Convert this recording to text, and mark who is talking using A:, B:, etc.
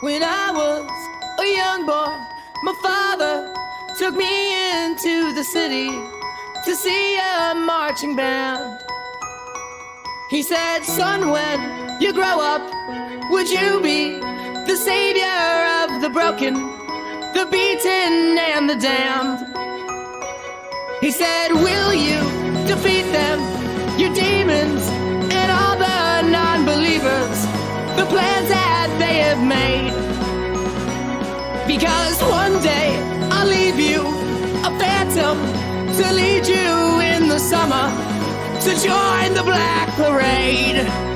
A: When I was a young boy, my father took me into the city to see a marching band. He said, son, when you grow up, would you be the savior of the broken, the beaten, and the damned? He said, will you defeat them, your demons, and all the non-believers, the plans that they have made? Because one day I'll leave you a phantom to lead you in the summer to join the Black Parade.